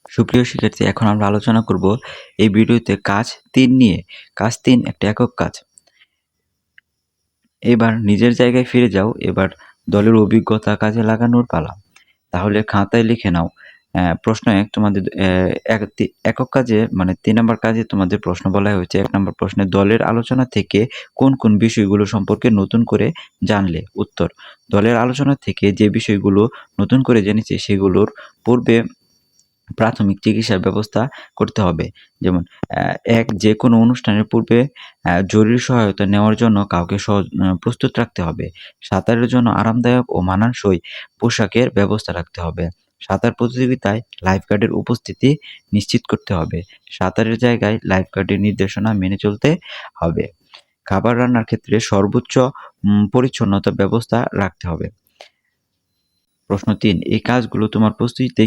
সুপ্রিয় শিক্ষার্থী, এখন আমরা আলোচনা করব এই ভিডিওতে কাজ ৩ নিয়ে। কাজ ৩ একটা একক কাজ। এবার নিজের জায়গায় ফিরে যাও। এবার দলের অভিজ্ঞতা কাজে লাগানোর পালা। তাহলে খাতায় লিখে নাও। প্রশ্ন ১ তোমাদের একক কাজে মানে ৩ নম্বর কাজে তোমাদের প্রশ্ন বলা হয়েছে। ১ নম্বর প্রশ্নে দলের আলোচনা থেকে কোন কোন বিষয়গুলো সম্পর্কে নতুন করে জানলে? উত্তর: দলের আলোচনা থেকে যে বিষয়গুলো নতুন করে জেনেছি সেগুলোর পূর্বে প্রাথমিক চিকিৎসার ব্যবস্থা করতে হবে। যেমন ১ যেকোনো অনুষ্ঠানের পূর্বে জরুরি সহায়তা নেওয়ার জন্য কাউকে প্রস্তুত রাখতে হবে। সাঁতারের জন্য আরামদায়ক ও মানানসই পোশাকের ব্যবস্থা রাখতে হবে। সাঁতার প্রতিযোগিতায় লাইফগার্ডের উপস্থিতি নিশ্চিত করতে হবে। সাঁতারের জায়গায় লাইফগার্ডের নির্দেশনা মেনে চলতে হবে। খাবার রান্নার ক্ষেত্রে সর্বোচ্চ পরিচ্ছন্নতা ব্যবস্থা রাখতে হবে। প্রশ্ন ৩ এই কাজগুলো তোমার প্রস্তুতিতে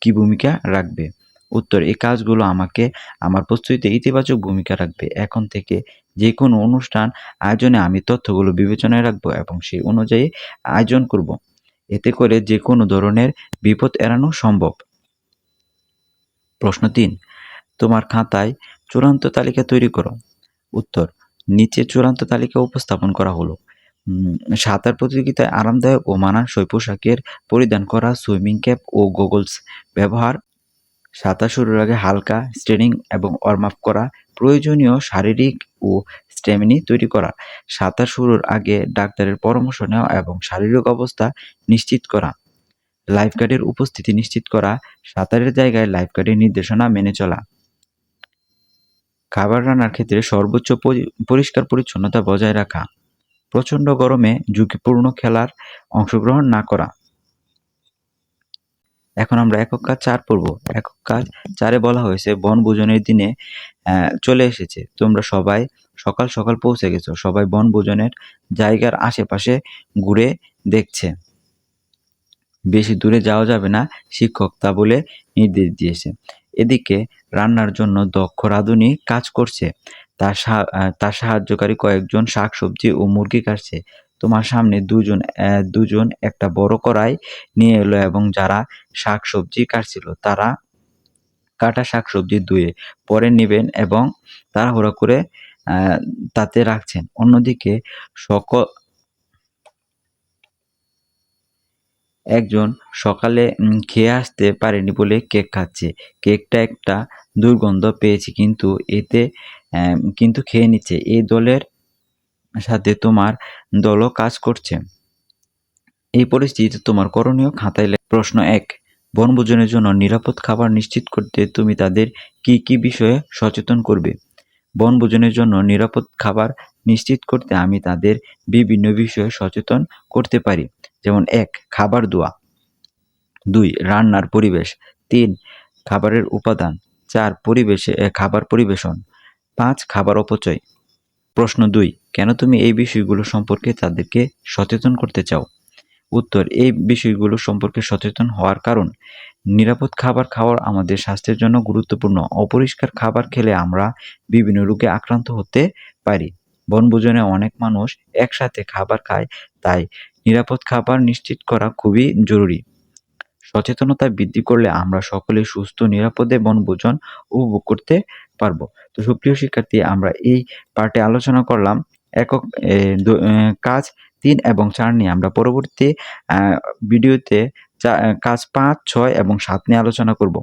কি ভূমিকা রাখবে? উত্তর: এই কাজগুলো আমাকে আমার প্রস্তুতিতে ইতিবাচক ভূমিকা রাখবে। এখন থেকে যেকোনো অনুষ্ঠান আয়োজনে আমি তথ্যগুলো বিবেচনায় রাখবো এবং সেই অনুযায়ী আয়োজন করব। এতে করে যেকোনো ধরনের বিপদ এড়ানো সম্ভব। প্রশ্ন ৩ তোমার খাতায় চূড়ান্ত তালিকা তৈরি করো। উত্তর: নিচে চূড়ান্ত তালিকা উপস্থাপন করা হলো। সাঁতার প্রতিযোগিতায় আরামদায়ক ও মানানসই পোশাকের পরিধান করা, সুইমিং ক্যাপ ও গগলস ব্যবহার, সাঁতার শুরুর আগে হালকা স্ট্রেচিং এবং ওয়ার্ম আপ করা, প্রয়োজনীয় শারীরিক ও স্ট্যামিনা তৈরি করা, সাঁতার শুরুর আগে ডাক্তারের পরামর্শ নেওয়া এবং শারীরিক অবস্থা নিশ্চিত করা, লাইফগার্ডের উপস্থিতি নিশ্চিত করা, সাঁতারের জায়গায় লাইফগার্ডের নির্দেশনা মেনে চলা, খাবার রান্নার ক্ষেত্রে সর্বোচ্চ পরিষ্কার পরিচ্ছন্নতা বজায় রাখা, প্রচণ্ড গরমে ঝুঁকিপূর্ণ খেলার অংশগ্রহণ না করা। এখন আমরা একক কাজ ৪ পড়ব। একক কাজ ৪-এ বলা হয়েছে বনভোজনের দিনে চলে এসেছে। তোমরা সবাই সকাল সকাল পৌঁছে গেছো। সবাই বনভোজনের জায়গার আশেপাশে ঘুরে দেখছে। বেশি দূরে যাওয়া যাবে না, শিক্ষক তা বলে নির্দেশ দিয়েছে। এদিকে রান্নার জন্য দক্ষ রাঁধুনি কাজ করছে। তার সাহায্যকারী কয়েকজন শাকসবজি ও মুরগি কাটছে। তোমার সামনে দুজন একটা বড় কড়াই নিয়ে এলো এবং যারা শাকসবজি কাটছিল তারা কাটা শাকসবজি ধুয়ে পরে নেবেন এবং তাড়াহুড়ো করে তাতে রাখছেন। অন্যদিকে একজন সকালে খেয়ে আসতে পারেনি বলে কেক খাচ্ছে। কেকটা একটা দুর্গন্ধ পেয়েছে কিন্তু খেয়ে নিচ্ছে। এই দলের সাথে তোমার দলও কাজ করছে। এই পরিস্থিতিতে তোমার করণীয় খাতায় প্রশ্ন ১ বনভোজনের জন্য নিরাপদ খাবার নিশ্চিত করতে তুমি তাদের কি বিষয়ে সচেতন করবে? বনভোজনের জন্য নিরাপদ খাবার নিশ্চিত করতে আমি তাদের বিভিন্ন বিষয়ে সচেতন করতে পারি। যেমন ১ খাবার ধোয়া, ২ রান্নার পরিবেশ, ৩ খাবারের উপাদান, ৪ খাবার পরিবেশন, ৫ খাবার অপচয়। প্রশ্ন ২ কেন তুমি এই বিষয়গুলো সম্পর্কে তাদেরকে সচেতন করতে চাও? উত্তর: এই বিষয়গুলো সম্পর্কে সচেতন হওয়ার কারণ, নিরাপদ খাবার খাওয়া আমাদের স্বাস্থ্যের জন্য গুরুত্বপূর্ণ। অপরিষ্কার খাবার খেলে আমরা বিভিন্ন রোগে আক্রান্ত হতে পারি। বনভোজনে অনেক মানুষ একসাথে খাবার খায়, তাই নিরাপদ খাবার নিশ্চিত করা খুবই জরুরি। সচেতনতা বৃদ্ধি করলে আমরা সকলে সুস্থ নিরাপদে বনভোজন উপভোগ করতে পারবো। তো সুপ্রিয় শিক্ষার্থী, আমরা এই পার্টে আলোচনা করলাম একক কাজ ৩ এবং ৪ নিয়ে। আমরা পরবর্তী ভিডিওতে কাজ ৫, ৬ এবং ৭ নিয়ে আলোচনা করব।